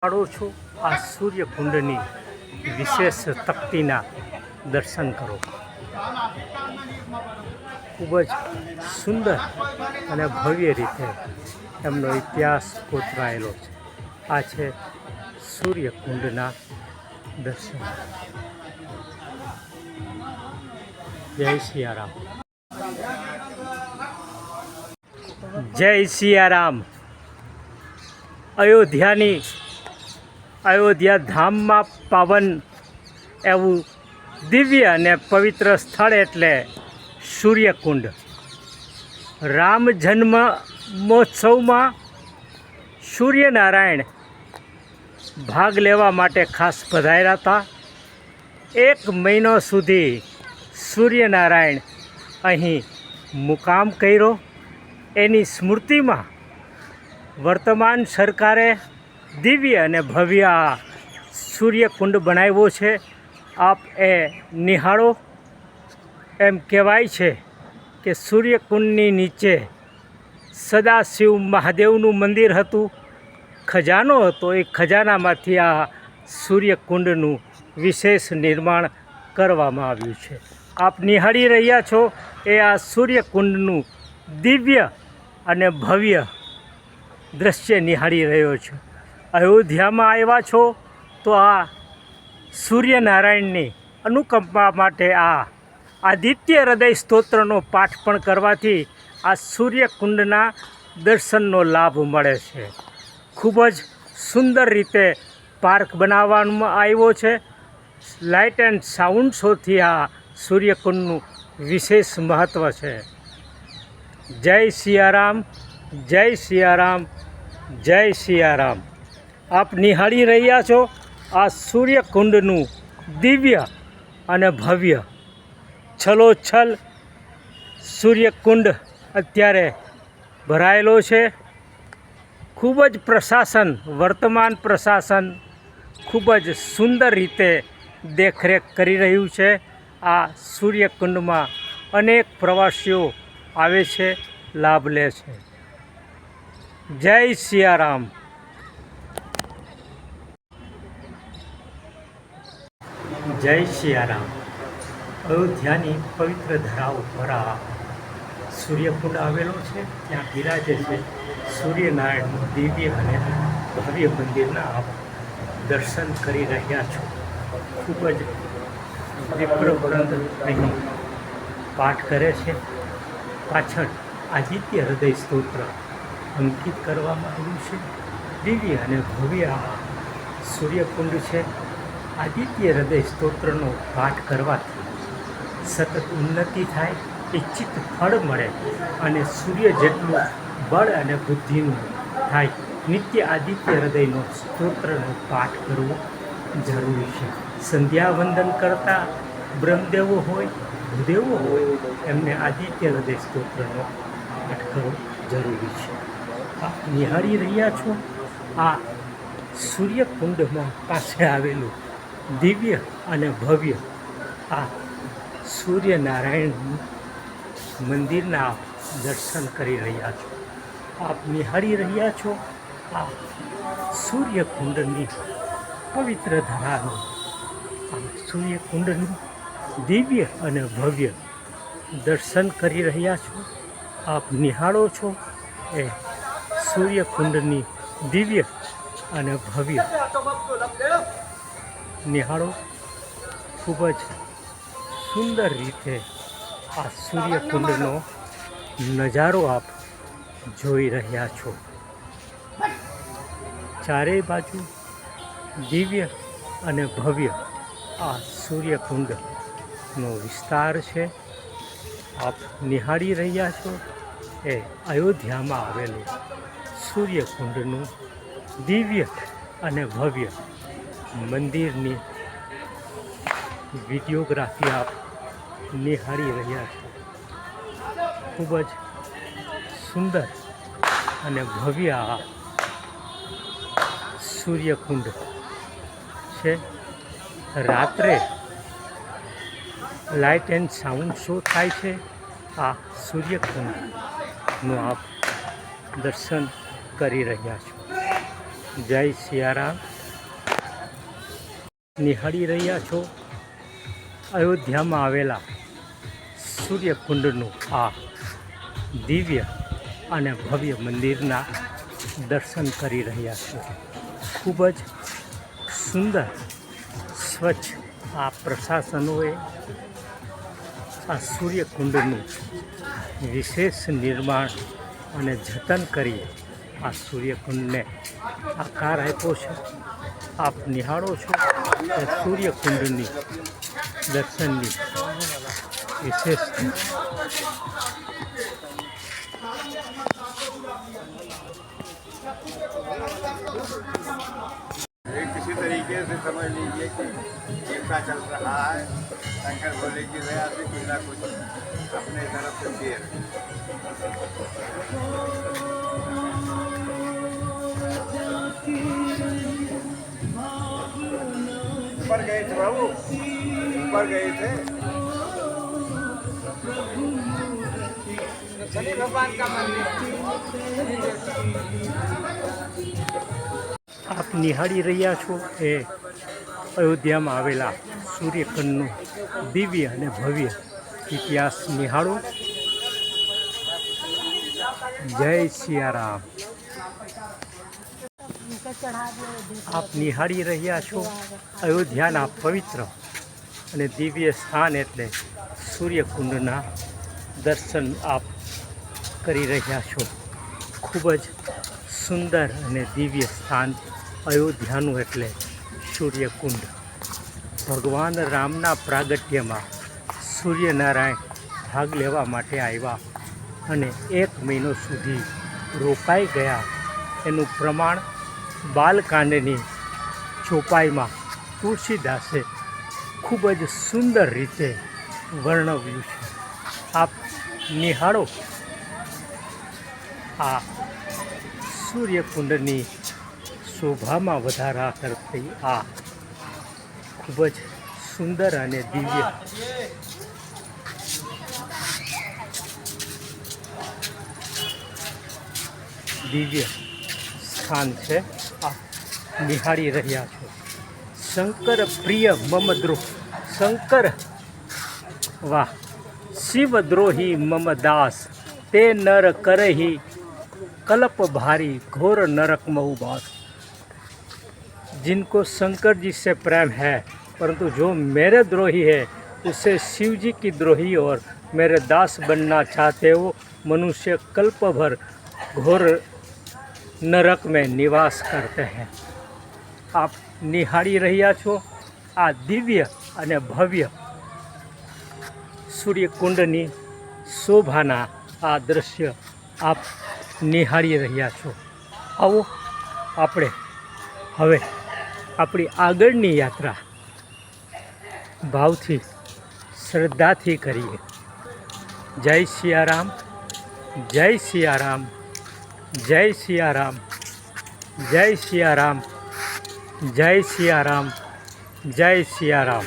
પાડો છો આ સૂર્યકુંડની વિશેષ તકતીના દર્શન કરો. ખૂબ જ સુંદર અને ભવ્ય રીતે એમનો ઇતિહાસ કોતરાયેલો છે. આ છે સૂર્યકુંડના દર્શન. જય સિયારામ. જય સિયારામ. અયોધ્યા ધામમાં પાવન એવું દિવ્ય અને પવિત્ર સ્થળ એટલે સૂર્યકુંડ. રામ જન્મ મહોત્સવમાં સૂર્યનારાયણ ભાગ લેવા માટે ખાસ પધાર્યા હતા. 1 મહિનો સુધી સૂર્યનારાયણ અહીં મુકામ કર્યો. એની સ્મૃતિમાં વર્તમાન સરકારે દિવ્ય અને ભવ્ય સૂર્યકુંડ બનાવ્યો છે. આપ એ નિહાળો. એમ કહેવાય છે કે સૂર્યકુંડની નીચે સદાશિવ મહાદેવનું મંદિર હતું, ખજાનો હતો. એ ખજાનામાંથી આ સૂર્યકુંડનું વિશેષ નિર્માણ કરવામાં આવ્યું છે. આપ નિહાળી રહ્યા છો એ આ સૂર્યકુંડનું દિવ્ય અને ભવ્ય દૃશ્ય નિહાળી રહ્યો છો. અયોધ્યામાં આવ્યા છો તો આ સૂર્યનારાયણની અનુકંપા માટે આ આદિત્ય હૃદય સ્તોત્રનો પાઠ પણ કરવાથી આ સૂર્યકુંડના દર્શનનો લાભ મળે છે. ખૂબ જ સુંદર રીતે પાર્ક બનાવવામાં આવ્યો છે. લાઇટ એન્ડ સાઉન્ડ શોથી આ સૂર્યકુંડનું વિશેષ મહત્ત્વ છે. જય સિયારામ, જય સિયારામ, જય સિયારામ. આપ નિહાળી રહ્યા છો આ સૂર્યકુંડનું દિવ્ય અને ભવ્ય છલોછલ સૂર્યકુંડ અત્યારે ભરાયેલો છે. ખૂબ જ પ્રશાસન, વર્તમાન પ્રશાસન ખૂબ જ સુંદર રીતે દેખરેખ કરી રહ્યું છે. આ સૂર્યકુંડમાં અનેક પ્રવાસીઓ આવે છે, લાભ લે છે. જય સિયારામ. જય સિયારામ. અયોધ્યાની પવિત્ર ધરા ઉપર આ સૂર્યકુંડ આવેલો છે. ત્યાં બિરાજે છે સૂર્યનારાયણનું દિવ્ય અને ભવ્ય મંદિરના આપ દર્શન કરી રહ્યા છો. ખૂબ જ વિપ્રવૃંદ અહીં પાઠ કરે છે. પાછળ આદિત્ય હૃદય સ્તોત્ર અંકિત કરવામાં આવ્યું છે. દિવ્ય અને ભવ્ય આ સૂર્યકુંડ છે. આદિત્ય હૃદય સ્તોત્રનો પાઠ કરવાથી સતત ઉન્નતિ થાય, ઇચ્છિત ફળ મળે અને સૂર્ય જેટલું બળ અને બુદ્ધિનું થાય. નિત્ય આદિત્ય હૃદયનો સ્તોત્રનો પાઠ કરવો જરૂરી છે. સંધ્યા વંદન કરતા બ્રહ્મદેવો હોય, ભૂદેવો હોય, એમને આદિત્ય હૃદય સ્તોત્રનો પાઠ કરવો જરૂરી છે. આપ નિહાળી રહ્યા છો આ સૂર્યકુંડમાં પાસે આવેલું દિવ્ય અને ભવ્ય આ સૂર્યનારાયણ મંદિરના આપ દર્શન કરી રહ્યા છો. આપ નિહાળી રહ્યા છો આ સૂર્યકુંડની પવિત્ર ધરાનું, આ સૂર્યકુંડનું દિવ્ય અને ભવ્ય દર્શન કરી રહ્યા છો. આપ નિહાળો છો એ સૂર્યકુંડની દિવ્ય અને ભવ્ય નિહાળો. ખૂબ જ સુંદર રીતે આ સૂર્યકુંડનો નજારો આપ જોઈ રહ્યા છો. ચારેય બાજુ દિવ્ય અને ભવ્ય આ સૂર્યકુંડનો વિસ્તાર છે. આપ નિહાળી રહ્યા છો એ અયોધ્યામાં આવેલું સૂર્યકુંડનું દિવ્ય અને ભવ્ય મંદિરની વિડીયોગ્રાફી આપ નિહાળી રહ્યા છો. ખૂબ જ સુંદર અને ભવ્ય આ સૂર્યકુંડ છે. રાત્રે લાઇટ એન્ડ સાઉન્ડ શો થાય છે. આ સૂર્યકુંડનું આપ દર્શન કરી રહ્યા છો. જય સિયારામ. નિહાળી રહ્યા છો અયોધ્યામાં આવેલા સૂર્યકુંડનું આ દિવ્ય અને ભવ્ય મંદિરના દર્શન કરી રહ્યા છો. ખૂબ જ સુંદર સ્વચ્છ આ પ્રશાસનોએ આ સૂર્યકુંડનું વિશેષ નિર્માણ અને જતન કરી આ સૂર્યકુંડને આકાર આપ્યો છે. આપ નિહાળો છો કે સૂર્યકુંડની દર્શનની વિશેષતા. किसी तरीके से समझ लीजिए कि ऐसा चल रहा है. शंकर भोले की दया से कुछ ना कुछ अपने तरफ से दिए. ऊपर गए थे बाबू, ऊपर गए थे. शनि भगवान का मंदिर. આપ નિહાળી રહ્યા છો એ અયોધ્યામાં આવેલા સૂર્યકુંડનું દિવ્ય અને ભવ્ય ઇતિહાસ નિહાળો. જય સિયારામ. આપ નિહાળી રહ્યા છો અયોધ્યાના પવિત્ર અને દિવ્ય સ્થાન એટલે સૂર્યકુંડના દર્શન આપ કરી રહ્યા છો. ખૂબ જ સુંદર અને દિવ્ય સ્થાન અયોધ્યાનું એટલે સૂર્યકુંડ. ભગવાન રામના પ્રાગટ્યમાં સૂર્યનારાયણ ભાગ લેવા માટે આવ્યા અને 1 મહિનો સુધી રોકાઈ ગયા એનું પ્રમાણ બાલકાંડની ચોપાઈમાં તુલસીદાસે ખૂબ જ સુંદર રીતે વર્ણવ્યું છે. આપ નિહાળો આ સૂર્યકુંડની શોભામાં વધારા કરતી આ ખૂબ જ સુંદર અને દિવ્ય સ્થાન છે. આપ નિહાળી રહ્યા છો. શંકર પ્રિય મમ દ્રોહ શંકર વાહ શિવદ્રોહી મમ દાસ તે નર કરહી कल्प भारी घोर नरक महुबास. जिनको शंकर जी से प्रेम है परंतु जो मेरे द्रोही है उसे शिव जी की द्रोही और मेरे दास बनना चाहते हो मनुष्य कल्प भर घोर नरक में निवास करते हैं. आप निहाળી રહ્યા છો આ દિવ્ય અને ભવ્ય સૂર્યકુંડની શોભાના આ દૃશ્ય આપ નિહાળી રહ્યા છો. આવો આપણે હવે આપણી આગળની યાત્રા ભાવથી શ્રદ્ધાથી કરીએ. જય સિયારામ. જય સિયારામ. જય સિયારામ. જય સિયારામ. જય સિયારામ. જય સિયારામ.